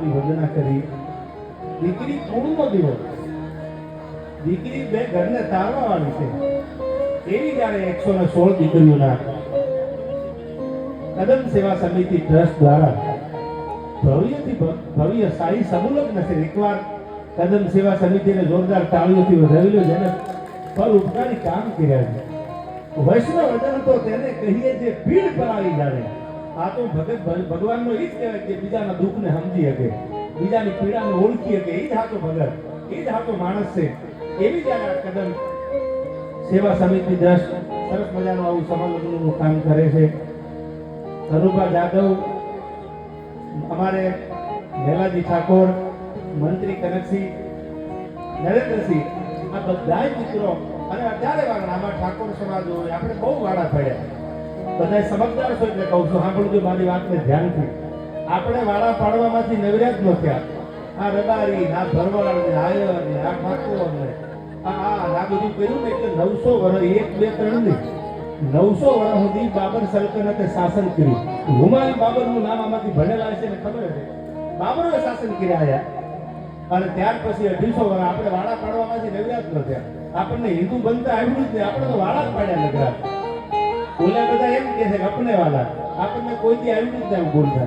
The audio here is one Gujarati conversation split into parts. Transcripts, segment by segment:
આપી વંદના કરી. દીકરી કુળનો દીવો, દીકરી બે ઘરને તારવા વાળી છે. એવી જ્યારે 116 દીકરીઓના કદમ સેવા સમિતિ ટ્રસ્ટ દ્વારા ભવ્યથી ભવ્ય સાઈ સમૂહલગ્ન છે. એકવાર કદમ સેવા સમિતિને જોરદાર તાળીઓથી વધાવી લો, જેને પર ઉપકારી કામ કર્યા છે. વૈષ્ણવજન તો તેને કહીએ જે પીડ પર આવી જાણે. આ તો ભગવાનનો એ જ કહેવાય કે બીજાના દુઃખને સમજી શકે, બીજાની પીડાને ઓળખી શકે. એ જ હાથો ભગત, એ જ હાથો માણસ છે. એવી જ્યારે આ કદમ સેવા સમિતિ ટ્રસ્ટ સરસ મજાનું આવું સમૂહલગ્નનું કામ કરે છે. ધનુભા જાદવ, અમારે મેલાજી ઠાકોર, મંત્રી કનકસિંહ, નરેન્દ્રસિંહ, આ બધા મિત્રો અને અત્યારે વાગણામાં ઠાકોર સમાજ હોય, આપણે બહુ વાળા પડ્યા. બધા સમજદાર છો એટલે કહું છું, સાંભળજો મારી વાતને ધ્યાનથી. આપણે વાળા પાડવામાંથી નવર્યા જ ન થયા. આ રબારી, આ ભરવાડ ને આયર ને આ ઠાકોર ને આ બધું કર્યું ને એટલે 900 વર્ષ, 1 2 3 નહીં, 900 વર્ષ સુધી બાબર સલ્તનતે શાસન કર્યું. હુમાયું બાબરનું નામ આમાંથી ભણેલા હશે ને ખબર છે. બાબરોએ શાસન કર્યા અને ત્યાર પછી 250 વર્ષ આપણે વાળા પાડવામાંથી નવર્યા જ ન થયા. આપણને હિન્દુ બનતા આવ્યું જ નહીં, આપણે તો વાળા જ પાડ્યા નગરા. ઓલા બધા એમ કહે છે કે અપને વાળા, આપણને કોઈથી આવ્યું જ નહીં બોલતા.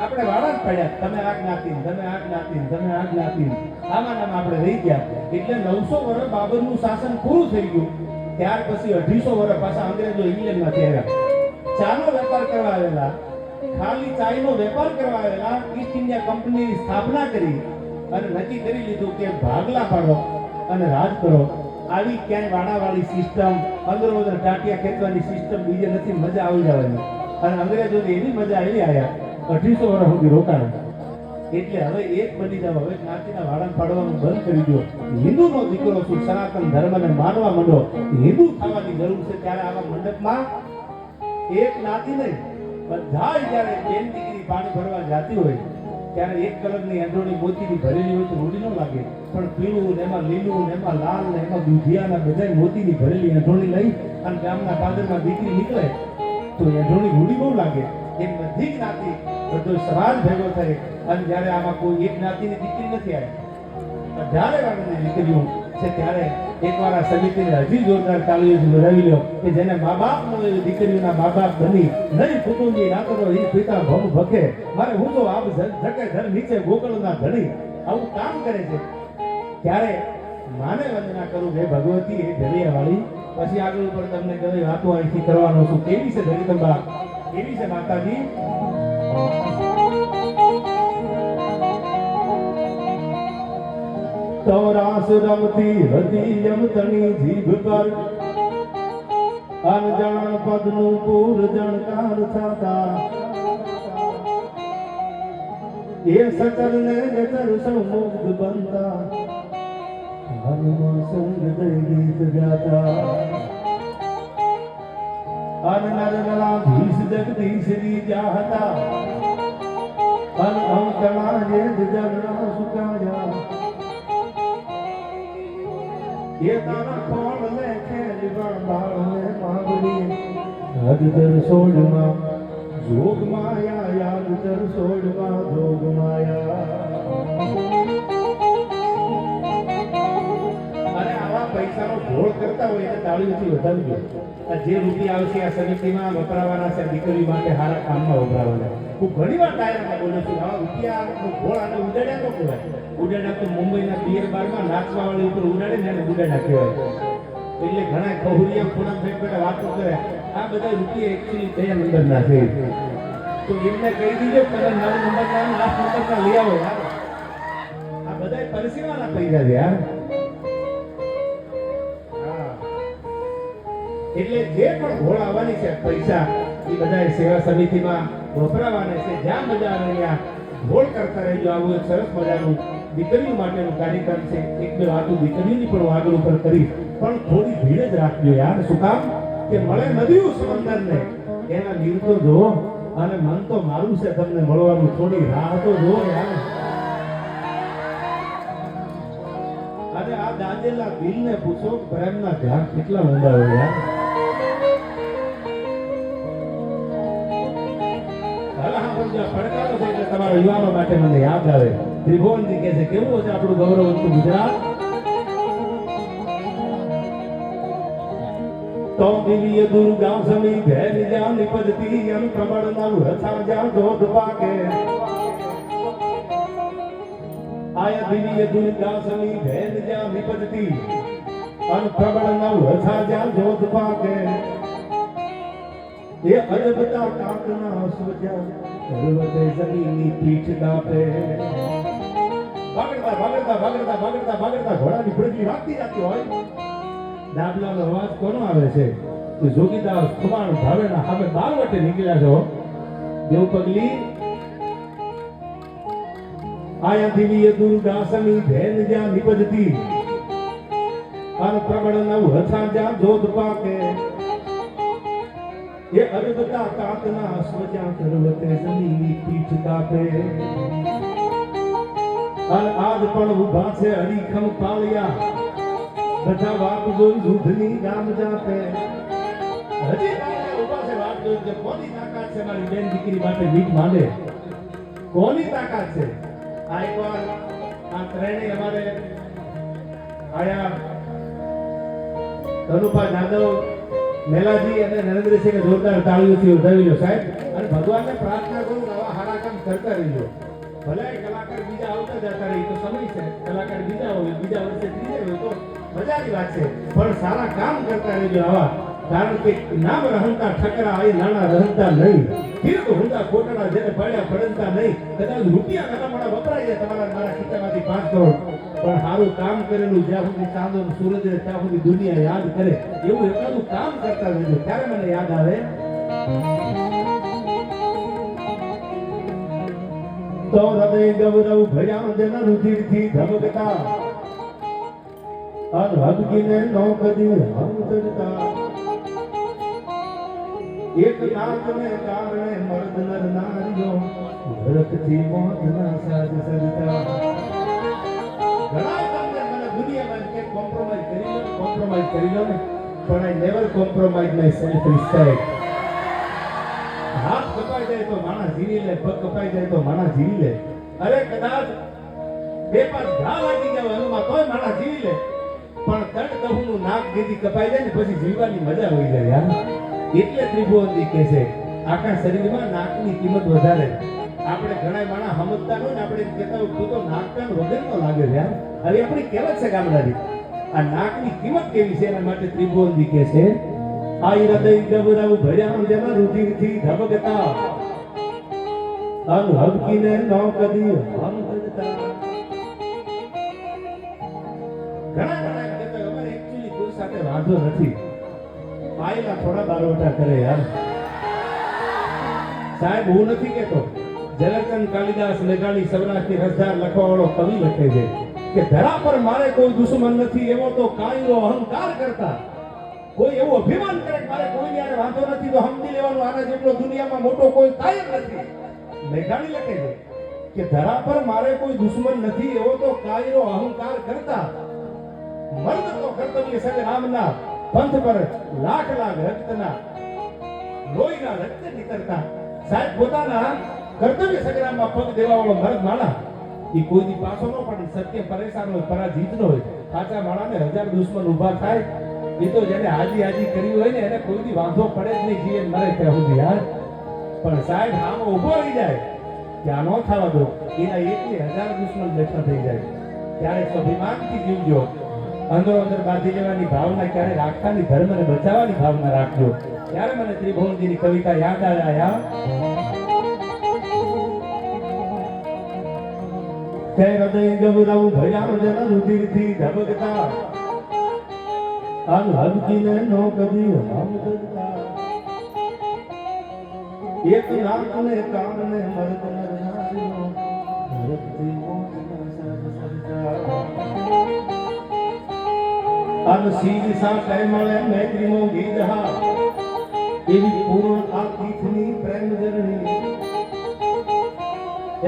આપણે વાળા જ પાડ્યા, તમે આ જ્ઞાતિ, તમે આ જ્ઞાતિ, તમે આ જ્ઞાતિ, આમાં નામ આપણે રહી ગયા. એટલે 900 વર્ષ બાબરનું શાસન પૂરું થઈ ગયું. ત્યાર પછી 250 વર્ષ પાછા અંગ્રેજો ઇંગ્લેન્ડમાંથી આવ્યા. ચાનો વેપાર કરવા આવેલા, ખાલી ચાયનો વેપાર કરવા આવેલા. ઈસ્ટ ઇન્ડિયા કંપનીની સ્થાપના કરી અને નક્કી કરી લીધું કે ભાગલા પાડો અને રાજ કરો. આવી ક્યાંય વાડાવાળી સિસ્ટમ, અંદરો અંદર ટાટિયા ખેંચવાની સિસ્ટમ બીજે નથી. મજા આવી જવાની. અને અંગ્રેજોને એવી મજા આવી આવ્યા, 250 વર્ષ સુધી રોકાણ. એટલે હવે એક બની જાવ, હવે જ્ઞાતિના વાળા પાડવાનું બંધ કરી દો. હિન્દુનો દીકરો છું, સનાતન ધર્મને માનવા માંડો, હિન્દુ થવાની જરૂર છે. ત્યારે આવા મંડપમાં એક જ્ઞાતિ નહીં, બધા જ્યારે બેન દીકરી પાણી ભરવા જાતી હોય ત્યારે એક કલરની એંડોની મોતીની ભરેલી હોય તો રૂડી ન લાગે. પણ પીળું ને એમાં લીલું ને એમાં લાલ ને એમાં દૂધિયાના બધા મોતીની ભરેલી એંડોની લઈ અને ગામના પાદરમાં દીકરી નીકળે તો એંડોની રૂડી બહુ લાગે. એ બધી જ્ઞાતિ બધો સમાજ ભેગો થાય અને જ્યારે આમાં કોઈ એક જ્ઞાતિની દીકરી નથી આવી, જ્યારે વાળાની દીકરીઓ છે ત્યારે એકવાર આ સમિતિને હજી જોરદાર તાળીઓથી વધાવી લો કે જેને મા બાપ નો દીકરીઓના મા બાપ બની નહીં કુટુંબી ના કરો એ પિતા ભમ ભકે મારે હું તો આપ ધકે ધર નીચે ગોકળના ધણી આવું કામ કરે છે. ત્યારે માને વંદના કરું હે ભગવતી એ ઢલિયા વાળી. પછી આગળ ઉપર તમને કઈ વાતો અહીંથી કરવાનો છું. કેવી છે જગદંબા, કેવી છે માતાજી? તો રાસ રમતી હતી યમતણી જીભ પર, અનજાણ પદનું પૂર જણકાર થતા, એ સચર ને નજર સમુગ્ધ બનતા, હનુમાન સંગ દઈ ગીત ગાતા. અન નર નરાધીશ જગદીશ રીજા હતા, અન અંકણા જે જગના સુકાયા. ये तारा कौन लेके जीवन बाळने मागणी, हद दर सोडमा जोग माया, याद दर सोडमा जोग माया. अरे आवा પૈસાનો ભોળ કરતા હોય એટલે તાળીઓથી વધારજો. જે રૂપિયા આવશે આ સમિતિમાં વપરાવાના છે, દીકરી માટે સારા કામમાં વપરાવાના. હું ઘણી વાર ડાયરામાં બોલું છું, આવા રૂપિયાનો ભોળ આને ઉડાડ્યા તો કહેવાય. ઉડાડા તો મુંબઈના પિયર બારમાં નાચવા વાળી ઉપર ઉડાડે ને એને ઉડાડા કહેવાય. એટલે ઘણા ખહુરિયા પૂનમ ભાઈ બેટા વાતો કરે, આ બધા રૂપિયા એકચ્યુઅલી કયા નંબરના છે તો એમને કહી દીધો કે 9 નંબરના 8 નંબરના લઈ આવો યાર. આ બધા પરસીવાના પૈસા છે યાર. એટલે જે પણ ભોળ આવવાની છે પૈસા એ બધા સેવા સમિતિમાં વપરાવાના છે. જ્યાં મજા આવે ત્યાં ભોળ કરતા રહેજો. આવું એક સરસ મજાનું દીકરીઓ માટેનું કાર્યક્રમ છે. એક બે વાતો દીકરીઓની પણ આગળ ઉપર કરી, પણ થોડી ભીડ જ રાખજો યાર. શું કામ કે મળે નદીઓ સમંદરને એના નીર તો જો, અને મન તો મારું છે તમને મળવાનું, થોડી રાહ તો જો યાર. અને આ દાંજેલા દિલને પૂછો પ્રેમના ધ્યાન કેટલા ઊંડા હોય યાર. પડકારો છે એટલે તમારા યુવાનો માટે મને યાદ આવે. ત્રિભુવનજી કહે છે કેવું છે આપણું ગૌરવવંતું ગુજરાત. તો દિવ્ય દુર્ગા સમી ઘેર જા નિપજતી અન પ્રબળ નવ રથા જા જોધ પાકે. આયા દિવ્ય દુર્ગા સમી ઘેર જા નિપજતી અન પ્રબળ નવ રથા જા જોધ પાકે. એ અજબતા કાંકના સોજા પર્વતે જમીનની પીઠ કાપે. ભાગડતા ભાગડતા ભાગડતા ભાગડતા ભાગડતા ઘોડાની પડગી વાગતી જતી હોય. ડાબલાનો અવાજ કોનો આવે છે? કે જોગીદાસ ખુમાણ ભાવેના સામે બારવટે નીકળ્યા છો. દેવ પગલી આયા દિવ્ય દુર્ગા સમી ભેન જ્યાં નિપજતી અન પ્રબળ નવ રથા જ્યાં જોધ પાકે. એ અરબતા કાતના સ્વજા પર્વતે જમીનની પીઠ કાપે. અન આજ પણ ઉભા છે હરીખમ પાળિયા બધા વાત જોઈ દૂધની ગામ જાતે. હજી પાળિયા ઉભા છે વાત જોઈ કે કોની તાકાત છે મારી બેન દીકરી માટે ભીખ માંડે. કોની તાકાત છે? આ એકવાર આ ત્રણેય અમારે આયા ધનુભા જાદવ, મેલાજી અને નરેન્દ્રસિંહને જોરદાર તાળીઓથી વધાવી લો સાહેબ. અને ભગવાનને પ્રાર્થના કરું આવા સારા કામ કરતા રહીજો. ભલે કલાકાર બીજા આવતા જતા રહી તો સમય છે, કલાકાર બીજા હોય બીજા વર્ષે ત્રીજા હોય તો મજાની વાત છે, પણ સારા કામ કરતા રહેજો આવા. કારણ કે નામ રહંતા ઠકરા એ નાના રહંતા નહીં. કીર્ત હુંડા કોટડા જેને પડ્યા પડતા નહીં. કદાચ રૂપિયા ઘણા વપરાય જાય તમારા મારા ખિસ્સામાંથી 5 કરોડ, પણ સારું કામ કરેલું જ્યાં સુધી ચાંદો સૂરજ ત્યાં સુધી દુનિયા યાદ કરે એવું એકાદું કામ કરતા રહેજો. ત્યારે મને યાદ આવે તો હૃદય ગૌરવ ભર્યા જેના રુધિરથી ધબકતા અન હબકીને નો કદી હમ ચડતા. એક નાકને કારણે મર્દ નર નારીઓ નરકથી મોતના સાજ સજતા. ઘણા તમને મને દુનિયામાં કે કોમ્પ્રોમાઇઝ કરી લો ને, પણ I never compromise my self respect. હાથ કપાઈ જાય તો માણસ જીવી લે, પગ કપાઈ જાય તો માણસ જીવી લે. અરે કદાચ 2-5 ઘા લાગી જાય એમાં તોય માણસ જીવી લે, પણ તડ દહુનું નાક દીદી કપાઈ જાય ને પછી જીવવાની મજા હોય જાય યાર. એટલે ત્રિભુવનજી કહે છે આખા શરીરમાં નાકની કિંમત વધારે. આપણે ઘણા માણસ સમજતા હોય ને આપણે કહેતા હોય તું તો નાકકાન વગરનો લાગે છે યાર. હવે આપણી કહેવત છે ગામડાની. આ નાકની કિંમત કેવી છે એના માટે ત્રિભુવનજી કહે છે આ હૃદય ગૌરવ ભર્યા જેના રુધિરથી ધબકતા અન હબકીને નો કદી હમ ચડતા. ઘણા કહેતા અમારે એક્ચ્યુઅલી કોઈ સાથે વાંધો નથી, પાયલા થોડા બારોટા કરે યાર. સાહેબ હું નથી કહેતો, ઝવેરચંદ કાલિદાસ મેઘાણી સૌરાષ્ટ્રની રસધાર લખવા વાળો કવિ લખે છે કે ધરા પર મારે કોઈ દુશ્મન નથી એવો તો કાયરો અહંકાર કરતા. કોઈ એવું અભિમાન કરે કે મારે કોઈની આને વાંધો નથી તો સમજી લેવાનું આના જેટલો દુનિયામાં મોટો કોઈ કાયર નથી. મેઘાણી લખે છે કે ધરા પર મારે કોઈ દુશ્મન નથી એવો તો કાયરો અહંકાર કરતા. મર્દ તો કર્તવ્ય સંગ રામના પંથ પર લાખ લાખ રક્તના લોહીના રક્ત નીકળતા. સાહેબ પોતાના કર્તવ્ય સંગ્રામમાં પગ દેવા વાળો મર્દ માણા એ કોઈની પાછો ન પડે. સત્ય પરેશાન હોય, પરાજીત ન હોય. સાચા માણાને 1000 દુશ્મન ઊભા થાય એ તો જેને હાજી કર્યું હોય ને એને કોઈની વાંધો પડે જ નહીં, જીવન મરે ત્યાં સુધી યાર. પણ સાહેબ આમ ઊભો રહી જાય ત્યાં ન થવા દો, એના 1000 દુશ્મન બેઠા થઈ જાય. ત્યારે સ્વાભિમાનથી જીવજો. અંદરો અંદર બાંધી લેવાની ભાવના ક્યારે રાખતા નહીં, ધર્મને બચાવવાની ભાવના રાખજો. ત્યારે મને ત્રિભુવનજીની કવિતા યાદ આવ્યા કે હૃદય ગૌરવ ભર્યા જેના રુધિરથી ધબકતા અન હબકીને નો કદી હમ ચડતા. એક નાકને કારણે મર્દ નર નારીઓ નરકથી મોતના સાજ સજતા. અન શીલ સાથે મળે મૈત્રીનો ગીધા એવી પૂર્ણ આ તીર્થની પ્રેમ જરણી.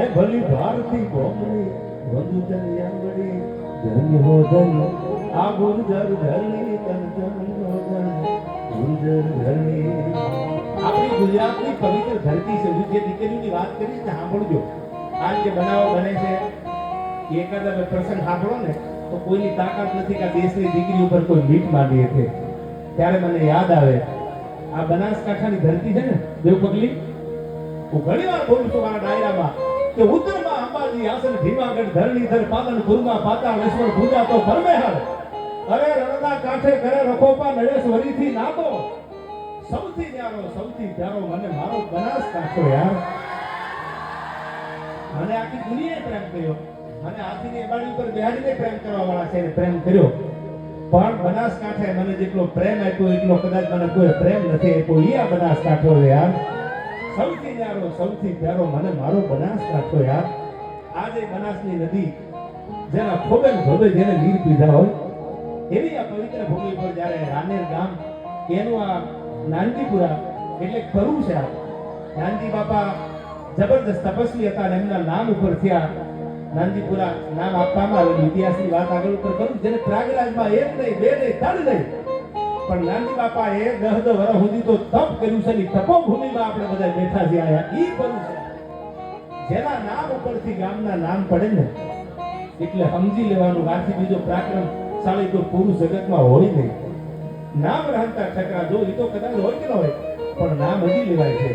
એ ભલી ભારતી ભોમણી વંદન યાંગડી ધન્ય હો ધન્ય આ ગુંજર ધરણી તન તન હો ધન્ય ગુંજર ધરણી. આપણી ગુજરાતની પવિત્ર ધરતી છે. હું જે દીકરીની વાત કરી સાંભળજો. આજ જે બનાવો બને છે એકાદા પ્રસંગ સાંભળો ને તો કોઈની તાકાત નથી કે આ દેશની દીકરી ઉપર કોઈ મીટ માંડી શકે. ત્યારે મને યાદ આવે આ બનાસકાંઠાની ધરતી છે ને દેવપગલી, હું ઘણી વાર બોલું છું મારા ડાયરામાં કે ઉત્તરમાં અંબાજી આસન ભીમાગઢ ધરણીધર પાલનપુરમાં પાતાળ ઈશ્વર પૂજા તો પરમેહર, અરે રણના કાંઠે કરે રખોપા નરેશ વરીથી નાતો, સૌથી ન્યારો સૌથી પ્યારો મને મારો બનાસકાંઠો યાર. મને આખી દુનિયાએ પ્રેમ કર્યો, મને હાથીની એબાડી ઉપર બેહાડીને પ્રેમ કરવા વાળા છે એને પ્રેમ કર્યો, પણ બનાસકાંઠાએ મને જેટલો પ્રેમ આપ્યો એટલો કદાચ મને કોઈ પ્રેમ નથી આપ્યો. એ આ બનાસકાંઠો યાર, સૌથી ન્યારો સૌથી પ્યારો મને મારો બનાસકાંઠો યાર. આજે બનાસની નદી જેના ખોબે ખોબે જેને નીર પીધા હોય એવી આ પવિત્ર ભૂમિ પર જ્યારે રાનેર ગામ એનું આ નાનજીપુરા એટલે ખરું છે. આ નાનજી બાપા જબરદસ્ત તપસ્વી હતા અને એમના નામ ઉપરથી આ નાનજીપુરા નામ આપવામાં આવેલું. ઇતિહાસની વાત આગળ ઉપર કરું જેને પ્રયાગરાજમાં એક નહીં બે નહીં ત્રણ નહીં પણ નાનજી બાપા એ 10 વર્ષ સુધી તો તપ કર્યું છે. તપોભૂમિમાં આપણે બધા બેઠા છીએ આયા ઈ કરું છે. જેના નામ ઉપરથી ગામના નામ પડે ને એટલે સમજી લેવાનું આથી બીજો પરાક્રમ સાળી તો પૂરું જગતમાં હોય નહીં. નામ રહતા ઠકરા જો ઈ તો કદાચ હોય કે ન હોય પણ નામ હજી લેવાય છે.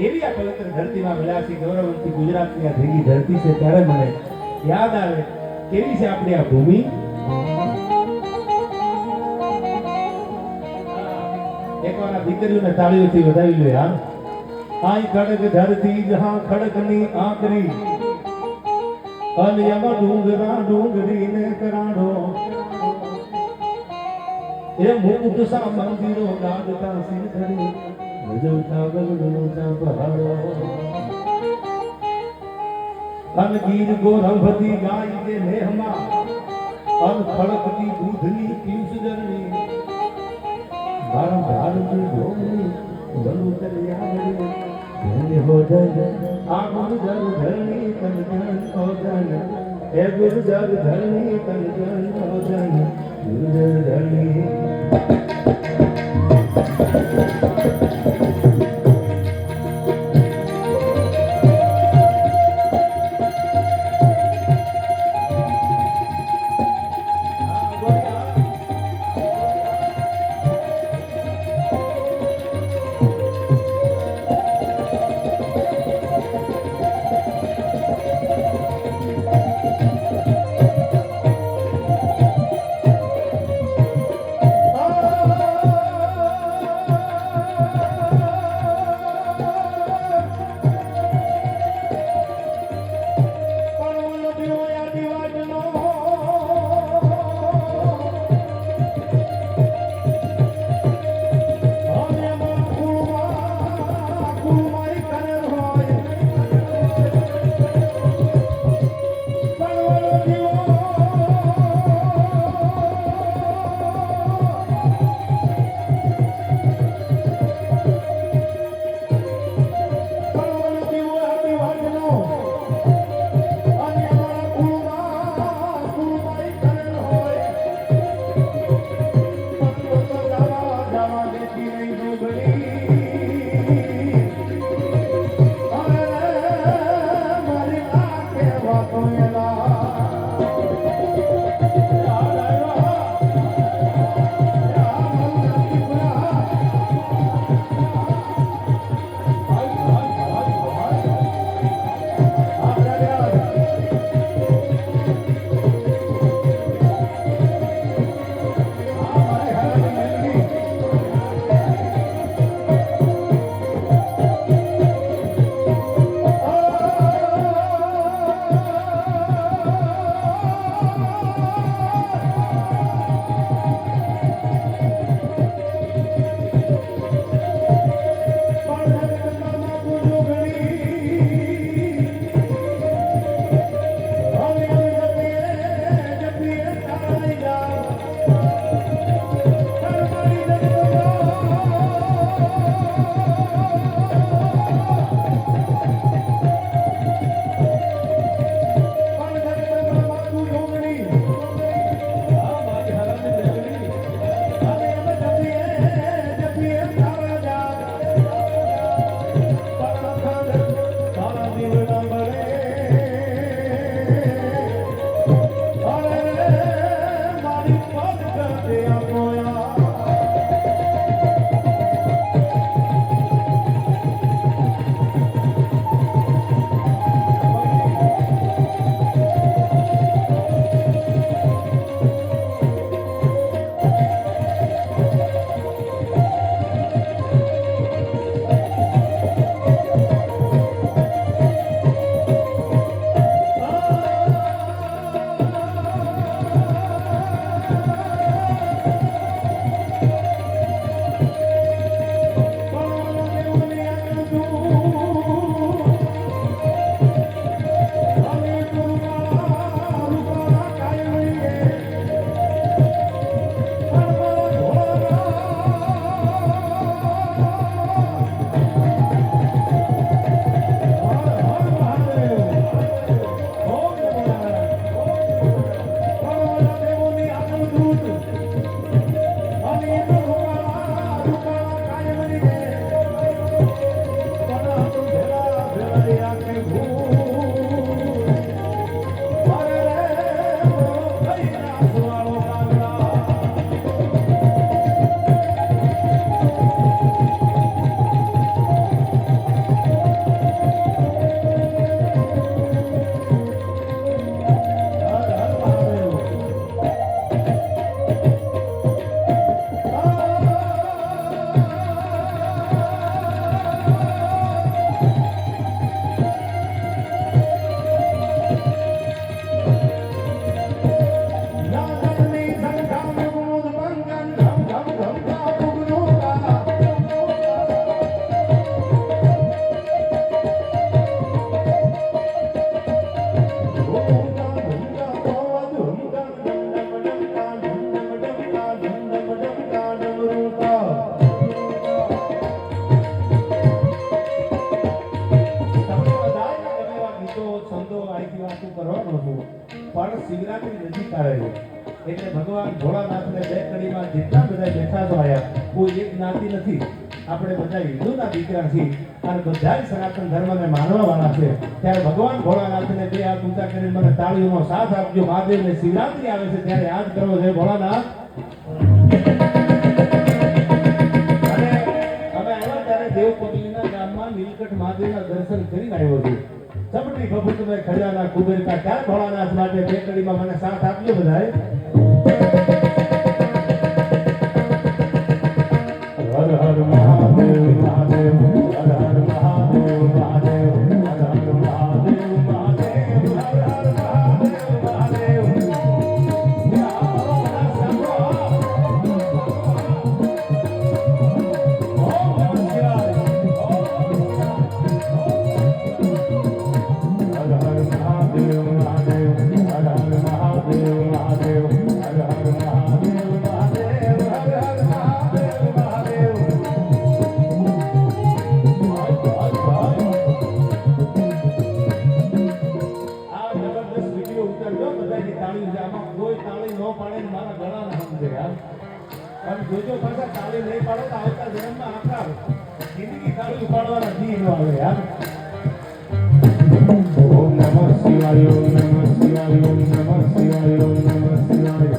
એવી આ પવિત્ર ધરતીમાં વિલાસી ગૌરવંતી ગુજરાતની આ ભેગી ધરતી છે ત્યારે મને યાદ આવે કેવી છે આપણી આ ભૂમિ. એકવાર આ દીકરીઓને તાળીઓથી વધાવી લો યાર. આઈ ખડક ધરતી જહાં ખડકની આકરી અને એમાં ડુંગરા ડુંગરીને કરાડો એ મુકુટ સા મંદિરો ગાદતા સિંધરી ભજવતા ગગડોતા પહાડો અન ગીર ગોરંભતી ગાય કે નેહમાં અન ખડકતી દૂધની પીસ જરણી ભારત જોગની વરુ કર્યા ધન્ય હો જન આ ગુરુ જર ધરણી તન જન હો જન એ ગુરુ જર ધરણી તન જન હો જન ગુરુ જર ધરણી. પણ શિવરાત્રી નજીક આવે છે એટલે ભગવાન ભોળાનાથને બે કડીમાં જેટલા બધા બેઠા છો આયા કોઈ એક જ્ઞાતિ નથી. આપણે બધા હિન્દુના દીકરા છીએ અને બધા સનાતન ધર્મને માનવા વાળા છે. ત્યારે ભગવાન ભોળાનાથને બે હાથ ઊંચા કરીને મને તાળીઓનો સાથ આપજો. મહાદેવને શિવરાત્રી આવે છે ત્યારે યાદ કરો છે ભોળાનાથ. અને અમે આવ્યા ત્યારે દેવપગલીના ગામમાં નીલકંઠ મહાદેવના દર્શન કરીને આવ્યો છું. ચપટી ભભૂતને ખજાના કુબેરકા ચાર ભોળાનાથ માટે બે કડીમાં મને સાથ આપજો બધાએ. હર હર મહાદેવ મહાદેવ હર હર મહાદેવ મહાદેવ હર હર મહાદેવ મહાદેવ હર હર મહાદેવ જોજો પાછા તાળી નહીં પાડો તો આવતા જન્મમાં આખા જિંદગી તાળી ઉપાડવાના જી ન આવે યાર. ઓમ નમઃ શિવાય ઓમ નમઃ શિવાય ઓમ નમઃ શિવાય ઓમ નમઃ શિવાય.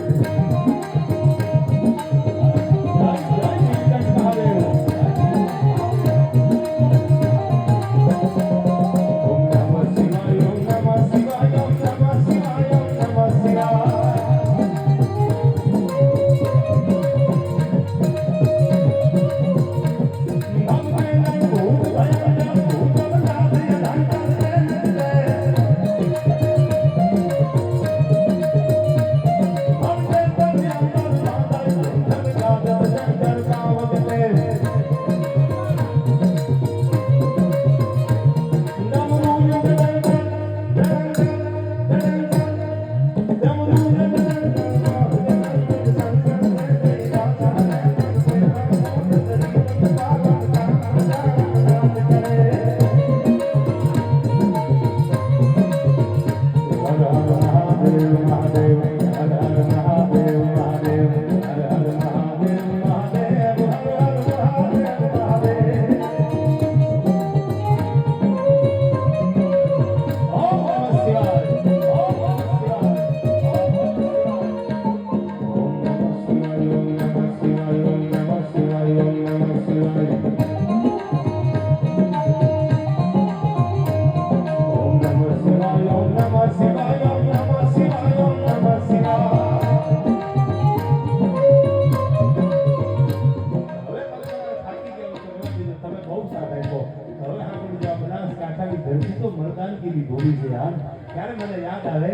ત્યારે મને યાદ આવે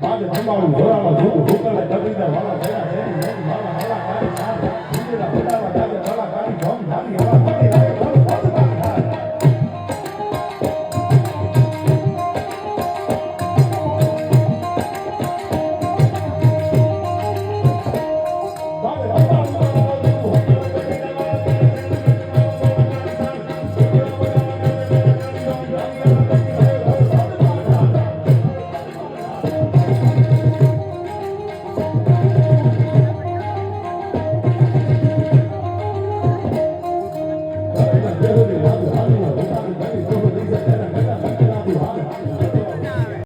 બાદ ભરમાળું જોરામાં જોતું ભૂકલે ડબીના વાળા થયા છે મારા વાળા કાળી સાર ભૂકેલા ભડાવા ડાલે વાળા કાળી ભમ ધારી હવા પડી રહે